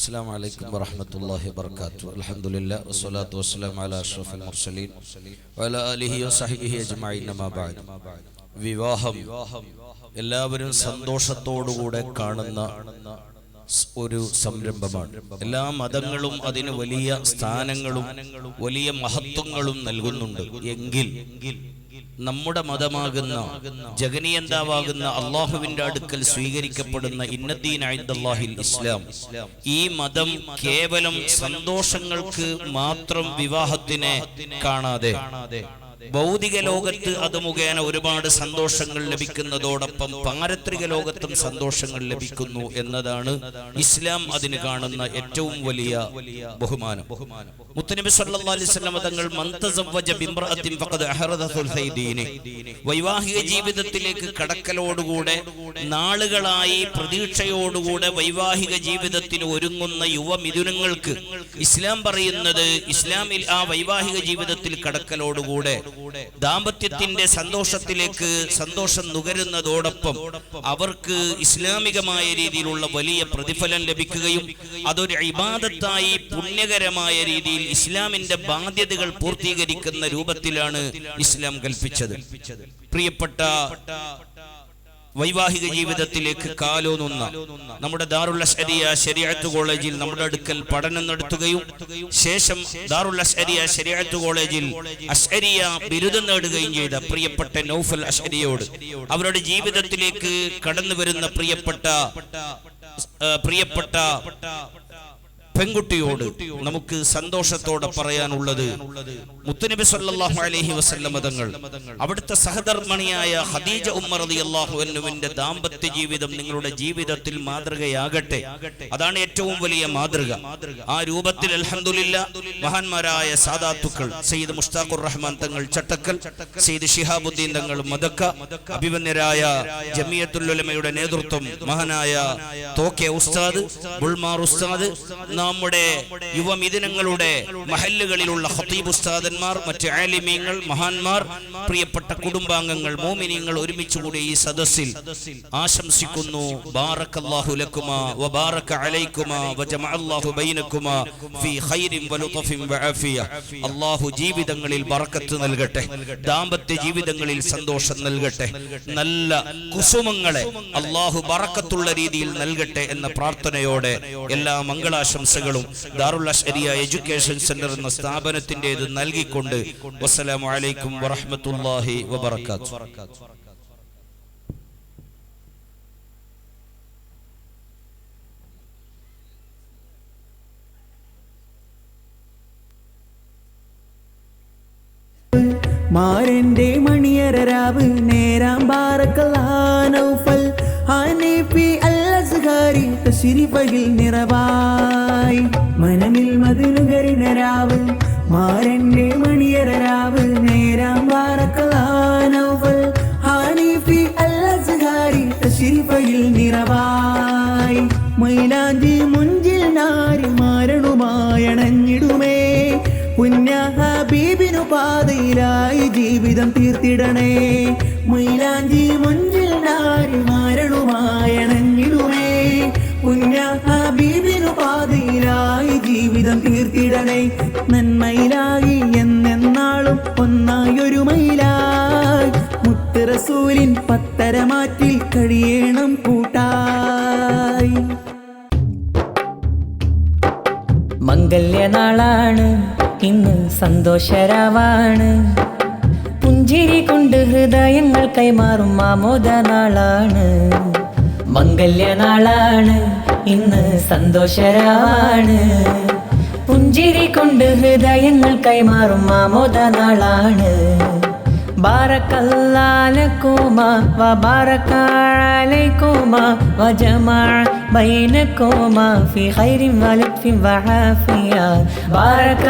السلام عليكم ورحمة الله وبركاته. الحمد لله والصلاة والسلام على أشرف المرسلين وعلى آله وصحبه أجمعين. أما بعد. വിവാഹം എല്ലാവരും സന്തോഷത്തോടുകൂടെ കാണുന്ന ഒരു സംരംഭമാണ്. എല്ലാ മതങ്ങളും അതിന് വലിയ സ്ഥാനങ്ങളും വലിയ മഹത്വങ്ങളും നൽകുന്നുണ്ട്. എങ്കിൽ നമ്മുടെ മതമാകുന്ന ജഗനിയന്താവാകുന്ന അള്ളാഹുവിന്റെ അടുക്കൽ സ്വീകരിക്കപ്പെടുന്ന ഇന്നദ്ദീന ഇൻദല്ലാഹിൽ ഇസ്ലാം, ഈ മതം കേവലം സന്തോഷങ്ങൾക്ക് മാത്രം വിവാഹത്തിനെ കാണാതെ ഭൗതിക ലോകത്ത് അത് മുഖേന ഒരുപാട് സന്തോഷങ്ങൾ ലഭിക്കുന്നതോടൊപ്പം പാരത്രിക ലോകത്തും സന്തോഷങ്ങൾ ലഭിക്കുന്നു എന്നതാണ് ഇസ്ലാം അതിന് കാണുന്ന ഏറ്റവും വലിയ ബഹുമാനം. മുത്തനബി സല്ലല്ലാഹു അലൈഹി വസല്ലം തങ്ങൾ മൻ തസവ്വജ ബിംറഅത്തിൻ ഫഖദ് അഹറദ സുൽഹൈ ദീനി, വൈവാഹിക ജീവിതത്തിലേക്ക് കടക്കലോടുകൂടെ നാളുകളായി പ്രതീക്ഷയോടുകൂടെ വൈവാഹിക ജീവിതത്തിന് ഒരുങ്ങുന്ന യുവമിഥുനങ്ങൾക്ക് ഇസ്ലാം പറയുന്നത്, ഇസ്ലാമിൽ ആ വൈവാഹിക ജീവിതത്തിൽ കടക്കലോടുകൂടെ ദാമ്പത്യത്തിന്റെ സന്തോഷത്തിലേക്ക് സന്തോഷം നുകരുന്നതോടൊപ്പം അവർക്ക് ഇസ്ലാമികമായ രീതിയിലുള്ള വലിയ പ്രതിഫലം ലഭിക്കുകയും അതൊരു ഇബാദത്തായി പുണ്യകരമായ രീതിയിൽ ഇസ്ലാമിന്റെ ബാധ്യതകൾ പൂർത്തീകരിക്കുന്ന രൂപത്തിലാണ് ഇസ്ലാം കൽപ്പിച്ചത്. പ്രിയപ്പെട്ട വൈവാഹിക ജീവിതത്തിലേക്ക് കാലോന്നുന്ന നമ്മുടെ ദാറുൽ അശ്അരിയ ശരീഅത്ത് കോളേജിൽ നമ്മുടെ അടുക്കൽ പഠനം നടത്തുകയും ശേഷം ദാറുൽ അശ്അരിയ ശരീഅത്ത് കോളേജിൽ അശ്അരിയ ബിരുദം നേടുകയും ചെയ്ത പ്രിയപ്പെട്ട നൗഫൽ അശ്അരിയോട്, അവരുടെ ജീവിതത്തിലേക്ക് കടന്നു വരുന്ന പ്രിയപ്പെട്ട പെൺകുട്ടിയോട് നമുക്ക് സന്തോഷത്തോടെ പറയാനുള്ളത്, മുത്തുനബി സല്ലല്ലാഹു അലൈഹി വസല്ലം തങ്ങൾ അവിടുത്തെ സഹധർമ്മിണിയായ ഖദീജ ഉമ്മ റളിയല്ലാഹു അൻഹുവിന്റെ ദാമ്പത്യ ജീവിതം നിങ്ങളുടെ ജീവിതത്തിൽ മാതൃകയാകട്ടെ. അതാണ് ഏറ്റവും വലിയ മാതൃക. ആ രൂപത്തിൽ അൽഹംദുലില്ലാഹ് മഹാന്മാരായ സാദാത്തുക്കൾ സയ്യിദ് മുഷ്താഖുർ റഹ്മാൻ തങ്ങൾ ചട്ടക്കൽ, സയ്യിദ് ശിഹാബുദ്ദീൻ തങ്ങൾ മദക്ക, അഭിമന്യരായ ജമിയത്തുൽ ഉലമയുടെ നേതൃത്വം മഹാനായ തോക്കെ ഉസ്താദ്, ബുൾമാർ ഉസ്താദ്, നമ്മുടെ യുവമിഥുനങ്ങളുടെ മഹല്ലുകളിലുള്ള ഖതീബ് ഉസ്താദന്മാർ, മറ്റ് ആലിമീങ്ങൾ, മഹാന്മാർ, പ്രിയപ്പെട്ട കുടുംബാംഗങ്ങൾ, മോമിനീങ്ങൾ ഒരുമിച്ചുകൂടി ഈ സദസ്സിൽ ആശംസിക്കുന്നു. ബാറക്കല്ലാഹു ലക്കുമാ വബാറക അലൈക്കുമാ വജമഅല്ലാഹു ബൈനക്കുമാ ഫീ ഖൈരിൻ വലുത്ഫിൻ വആഫിയ. അല്ലാഹു ജീവിതങ്ങളിൽ ബറക്കത്ത് നൽകട്ടെ, ദാമ്പത്യ ജീവിതങ്ങളിൽ സന്തോഷം നൽകട്ടെ, നല്ല കുസുമങ്ങളെ അല്ലാഹു ബറക്കത്തുള്ള രീതിയിൽ നൽകട്ടെ എന്ന പ്രാർത്ഥനയോടെ എല്ലാ മംഗളാശംസകളും ദാറുൽ അശ്അരിയ എഡ്യൂക്കേഷൻ സെന്റർ എന്ന സ്ഥാപനത്തിന്റേത് നൽകിക്കൊണ്ട് വസ്സലാമു അലൈക്കും വറഹ്മത്തുള്ളാഹി വബറകാതുഹു. മാരന്റെ മണിയരരാവ് നേരാം ബാറക്കല്ലാഹ് നൗഫൽ ഹനീഫി അൽ-അസ്ഗാരി തശ്രീഫിൽ നിറവായി മനമിൽ മദനുകരിനരാവ് മാരന്റെ മണിയരരാവ് നേരാം ബാറക്കല്ലാഹ് നൗഫൽ ഹനീഫി അൽ-അസ്ഗാരി തശ്രീഫിൽ നിറവായി മൈലാഞ്ചി മുഞ്ചിൽ നാരി മാരണുമായണഞ്ഞിടുമേ പുണ്യ ഹബീബിനു പാതയിലായി ജീവിതം തീർത്തിടണേ. മൈലാഞ്ചി മുഞ്ചിൽ നാരി മാരണുമായണഞ്ഞിടുമേ പുണ്യ ഹബീബിനു പാതയിലായി ജീവിതം തീർത്തിടണേ. നന്മയിലായി എന്നെന്നാളും ഒന്നായൊരു മയിലായി മുത്ത് റസൂലിൻ പത്തരമാറ്റിൽ കഴിയണം കൂട്ടായി. മംഗല്യനാളാണ് ഇന്ന്, സന്തോഷരാവാണ്, പുഞ്ചിരി കൊണ്ട് ഹൃദയങ്ങൾ കൈമാറും ആമോദ നാളാണ്. മംഗല്യനാളാണ് ഇന്ന്, സന്തോഷരാവാണ്, പുഞ്ചിരി കൊണ്ട് ഹൃദയങ്ങൾ കൈമാറും ആമോദ നാളാണ്. ബാറക്കല്ലാഹു ലക്കുമാ വബാറക അലൈക്കുമാ വജമഅ ബൈനക്കുമാ ഫീ ഖൈരിൻ വലുത്ഫിൻ വആഫിയ. ബാറക